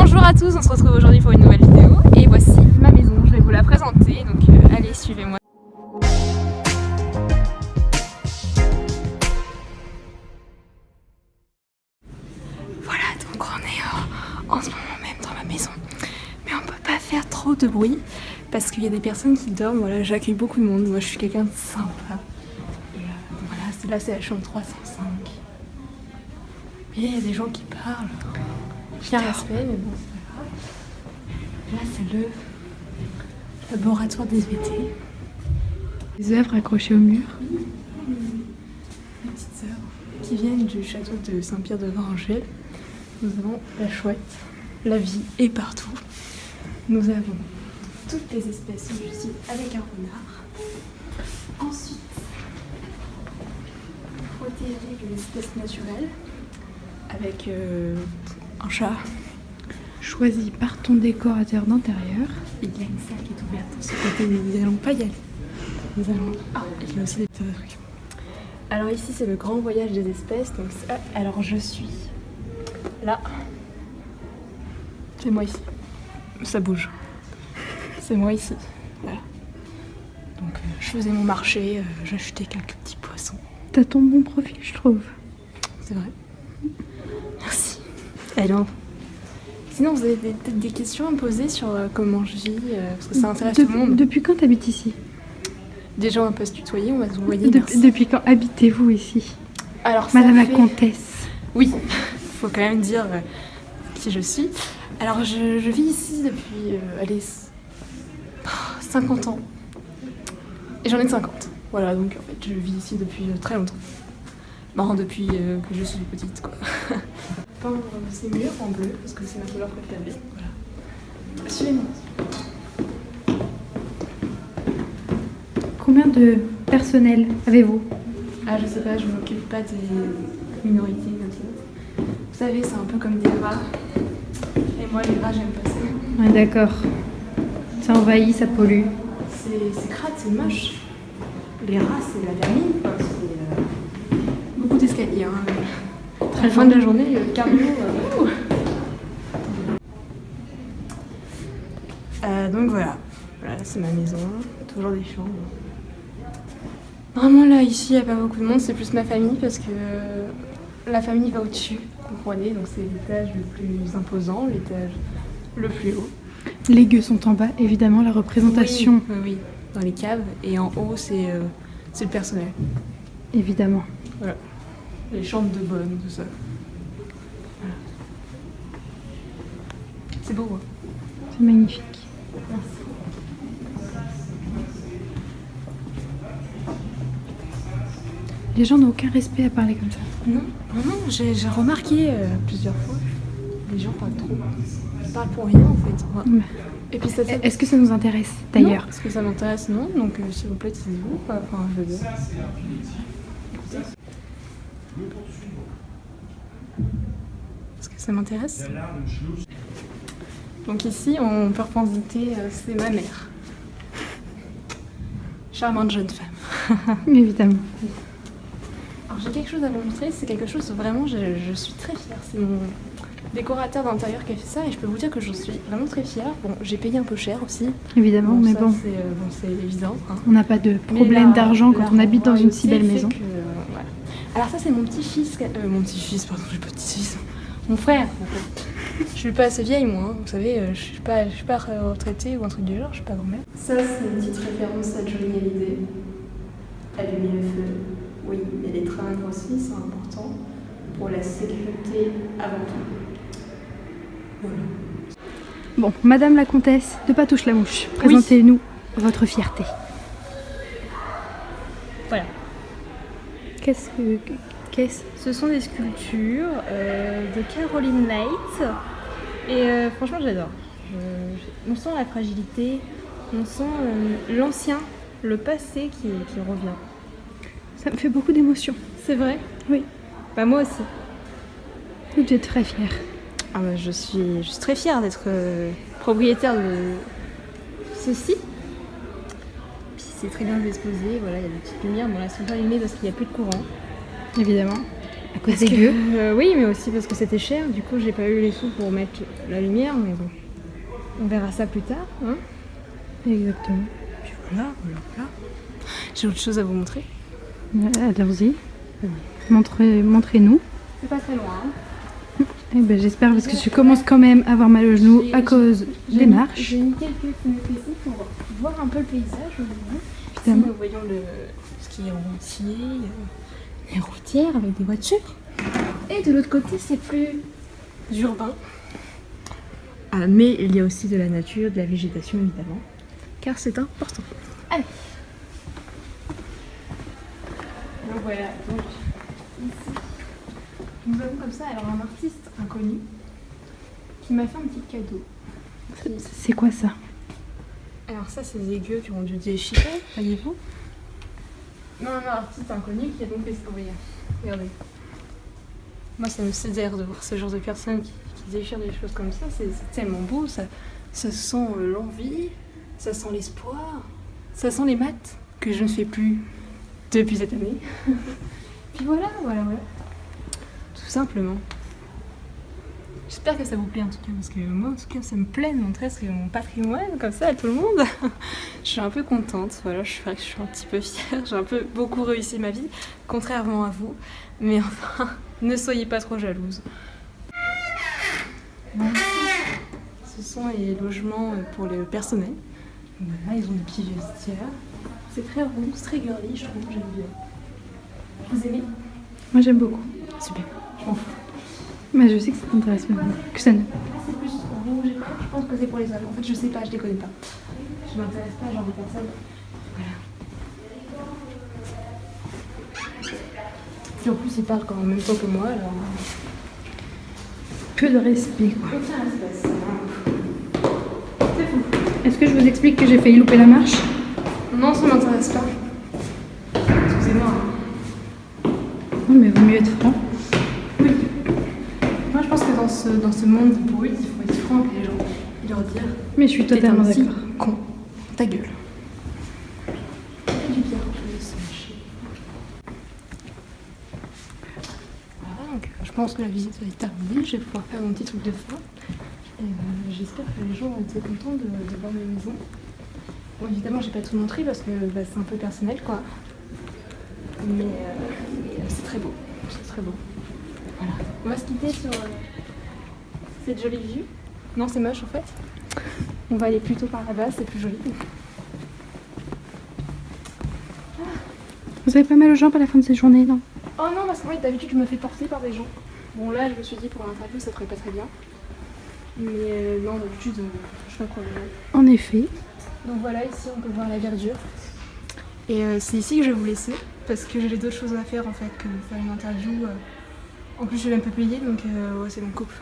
Bonjour à tous, on se retrouve aujourd'hui pour une nouvelle vidéo et voici ma maison, je vais vous la présenter, donc allez suivez-moi. Voilà, donc on est en ce moment même dans ma maison, mais on peut pas faire trop de bruit parce qu'il y a des personnes qui dorment, voilà, j'accueille beaucoup de monde, moi je suis quelqu'un de sympa. Et voilà, là c'est la chambre 305. Et il y a des gens qui parlent, aucun respect, mais bon c'est pas grave. Là c'est le laboratoire des SVT. Les œuvres accrochées au mur. Les petites œuvres qui viennent du château de Saint-Pierre de Varengel. Nous avons la chouette, la vie est partout. Nous avons toutes les espèces ici avec un renard. Ensuite, protéger les espèces naturelles avec un chat. Choisi par ton décorateur d'intérieur. Il y a une salle qui est ouverte de ce côté, mais nous n'allons pas y aller. Nous allons... Ah, il y a aussi des petits trucs. Alors ici, c'est le grand voyage des espèces. Donc alors je suis là. C'est moi ici. Ça bouge. C'est moi ici. Voilà. Donc je faisais mon marché, j'achetais quelques petits poissons. T'as ton bon profil, je trouve. C'est vrai. Merci. Alors, sinon vous avez peut-être des questions à me poser sur comment je vis, parce que ça intéresse tout le monde. Depuis quand t'habites ici? Déjà on peut se tutoyer, on va se voyer. Depuis quand habitez-vous ici? Alors, Madame la comtesse. Oui, faut quand même dire qui je suis. Alors je vis ici depuis, allez, 50 ans. Et j'en ai 50. Voilà, donc en fait je vis ici depuis très longtemps. Marrant depuis que je suis petite quoi. Peindre ces murs en bleu parce que c'est ma couleur préférée. Voilà. Suivez-moi. Combien de personnel avez-vous? Ah je sais pas, je m'occupe pas des minorités comme ça. Vous savez, c'est un peu comme des rats. Et moi les rats j'aime pas ça. Ouais, d'accord. Ça envahit, ça pollue. C'est crade, c'est moche. Les rats c'est la vermine quoi. C'est beaucoup d'escaliers. Hein. À la fin de la journée, cardio. Donc voilà, c'est ma maison, toujours des chambres. Vraiment là, ici, il n'y a pas beaucoup de monde, c'est plus ma famille parce que la famille va au-dessus, vous comprenez, donc c'est l'étage le plus imposant, l'étage le plus haut. Les gueux sont en bas, évidemment, la représentation. Oui, dans les caves, et en haut, c'est le personnel. Évidemment. Voilà. Les chambres de bonne, tout ça. Voilà. C'est beau, hein. C'est magnifique. Merci. Les gens n'ont aucun respect à parler comme ça. Non, j'ai remarqué plusieurs fois, les gens parlent trop. Ils parlent pour rien en fait. Ouais. Et puis ça, est-ce que ça nous intéresse d'ailleurs? Est-ce que ça m'intéresse? Non, donc s'il vous plaît, taisez-vous. Enfin, je veux dire. Est-ce que ça m'intéresse? Donc ici, on peut représenter, c'est ma mère. Charmante jeune femme. Évidemment. Alors j'ai quelque chose à vous montrer, c'est quelque chose vraiment, je suis très fière. C'est mon décorateur d'intérieur qui a fait ça et je peux vous dire que j'en suis vraiment très fière. Bon, j'ai payé un peu cher aussi. Évidemment, mais bon. C'est évident. Hein. On n'a pas de problème d'argent quand on habite dans une si belle maison. Voilà. Alors ça c'est mon petit-fils, pardon, j'ai pas de petit-fils. Mon frère, en fait. Je suis pas assez vieille moi, hein. Vous savez, je suis pas retraitée ou un truc du genre, je suis pas grand-mère. Ça c'est une petite référence à Johnny Hallyday. Allumer le feu. Oui, mais les tringles aussi sont importants pour la sécurité avant tout. Voilà. Bon, Madame la comtesse de Patouche-la-Mouche, présentez-nous votre fierté. Voilà. Qu'est-ce? Ce sont des sculptures de Caroline Light et franchement j'adore. On sent la fragilité, on sent l'ancien, le passé qui revient. Ça me fait beaucoup d'émotions. C'est vrai? Oui. Bah moi aussi. Vous êtes très fière. Ah bah, je suis très fière d'être propriétaire de ceci. Puis c'est très bien exposé, voilà, il y a des petites lumières, bon là elles sont pas allumées parce qu'il n'y a plus de courant. Évidemment. À cause des gueux. Oui, mais aussi parce que c'était cher. Du coup, j'ai pas eu les sous pour mettre la lumière, mais bon. On verra ça plus tard. Hein. Exactement. Puis voilà. J'ai autre chose à vous montrer. Allons-y. Montrez-nous. C'est pas très loin. Hein. Eh ben, j'espère parce que je commence quand même à avoir mal au genou à cause des marches. J'ai mis quelques fenêtres ici pour voir un peu le paysage. Ici, nous voyons ce qui est routier, les routières avec des voitures. Et de l'autre côté, c'est plus urbain. Ah, mais il y a aussi de la nature, de la végétation évidemment, car c'est important. Allez. Donc voilà, donc ici, nous avons comme ça alors un artiste inconnu qui m'a fait un petit cadeau. C'est quoi ça? Alors ça, c'est des gueux qui ont dû déchirer, voyez-vous. Non, un artiste inconnu qui a donc fait ça. Regardez. Moi, ça me sidère de voir ce genre de personnes qui déchirent des choses comme ça. C'est tellement beau, ça sent l'envie, ça sent l'espoir, ça sent les maths que je ne fais plus depuis cette année. Puis voilà. Tout simplement. J'espère que ça vous plaît en tout cas, parce que moi en tout cas ça me plaît de montrer mon patrimoine comme ça à tout le monde. Je suis un peu contente, voilà, je suis un petit peu fière, j'ai un peu beaucoup réussi ma vie, contrairement à vous. Mais enfin, ne soyez pas trop jalouses. Ce sont les logements pour le personnel. Voilà, ils ont des petits vestiaires. C'est très rond, c'est très girly, je trouve, j'aime bien. Vous aimez? Moi j'aime beaucoup. Super, je m'en fous. Mais je sais que ça t'intéresse pas. Que ça ne. C'est plus rouge et blanc, je pense que c'est pour les hommes. En fait, je sais pas, je les connais pas. Je m'intéresse pas à ce genre de personnes. Voilà. Puis en plus, ils parlent en même temps que moi, alors. Peu de respect, quoi. Aucun espace. C'est fou. Est-ce que je vous explique que j'ai failli louper la marche? Non, ça m'intéresse pas. Excusez-moi. Non, mais vaut mieux être franc. Oui. Moi, je pense que dans ce monde de bruit, il faut être franc avec les gens et leur dire. Mais je suis totalement T'es un petit d'accord. con. Ta gueule. Ça fait du bien de se lâcher. Voilà, donc je pense que la visite va être terminée. Je vais pouvoir faire mon petit truc de fin. Et j'espère que les gens vont être contents de voir ma maison. Bon, évidemment, j'ai pas tout montré parce que c'est un peu personnel, quoi. Mais c'est très beau. C'est très beau. Voilà. On va se quitter sur cette jolie vue. Non, c'est moche en fait. On va aller plutôt par là-bas, c'est plus joli. Vous avez pas mal aux jambes à la fin de cette journée, non? Oh non, parce qu'en fait, d'habitude, je me fais porter par des gens. Bon, là, je me suis dit, pour l'interview, ça ferait pas très bien. Mais non, d'habitude, je fais pas problème. En effet. Donc voilà, ici, on peut voir la verdure. Et c'est ici que je vais vous laisser, parce que j'ai d'autres choses à faire, en fait, que de faire une interview. En plus, je vais un peu payer, donc ouais, c'est mon couple.